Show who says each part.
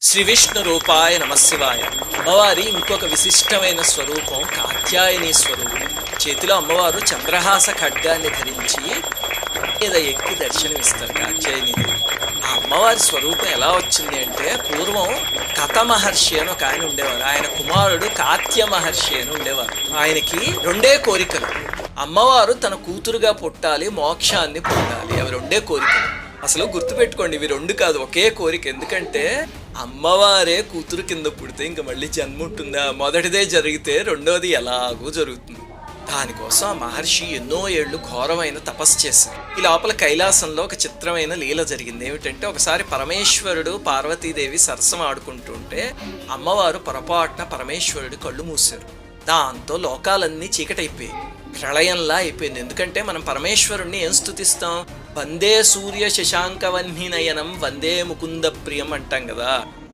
Speaker 1: శ్రీ విష్ణు రూపాయ నమశివాయ. అమ్మవారి ఇంకొక విశిష్టమైన స్వరూపం కాత్యాయని స్వరూపం. చేతిలో అమ్మవారు చంద్రహాస ఖడ్గాన్ని ధరించి మీద ఎక్కి దర్శనమిస్తారు కాత్యాయని. ఆ అమ్మవారి స్వరూపం ఎలా వచ్చింది అంటే, పూర్వం కథ మహర్షి అని ఒక ఆయన ఉండేవారు. ఆయన కుమారుడు కాత్య మహర్షి అని ఉండేవారు. ఆయనకి రెండే కోరికలు. అమ్మవారు తన కూతురుగా పుట్టాలి, మోక్షాన్ని పొందాలి. అవి రెండే కోరికలు. అసలు గుర్తుపెట్టుకోండి, ఇవి రెండు కాదు, ఒకే కోరిక. ఎందుకంటే అమ్మవారే కూతురు కింద పుడితే ఇంక మళ్ళీ జన్మ ఉంటుందా? మొదటిదే జరిగితే రెండోది ఎలాగూ జరుగుతుంది. దానికోసం ఆ మహర్షి ఎన్నో ఏళ్ళు ఘోరమైన తపస్సు చేశారు. ఈ లోపల కైలాసంలో ఒక చిత్రమైన లీల జరిగింది. ఏమిటంటే, ఒకసారి పరమేశ్వరుడు పార్వతీదేవి సరసం ఆడుకుంటుంటే అమ్మవారు పొరపాటున పరమేశ్వరుడు కళ్ళు మూశారు. దాంతో లోకాలన్నీ చీకటైపోయాయి, ప్రళయంలా అయిపోయింది. ఎందుకంటే మనం పరమేశ్వరుణ్ణి ఏం స్తుతిస్తాం? వందే సూర్య శశాంకవన్నినయనం వందే ముకుంద ప్రియం అంటాం కదా.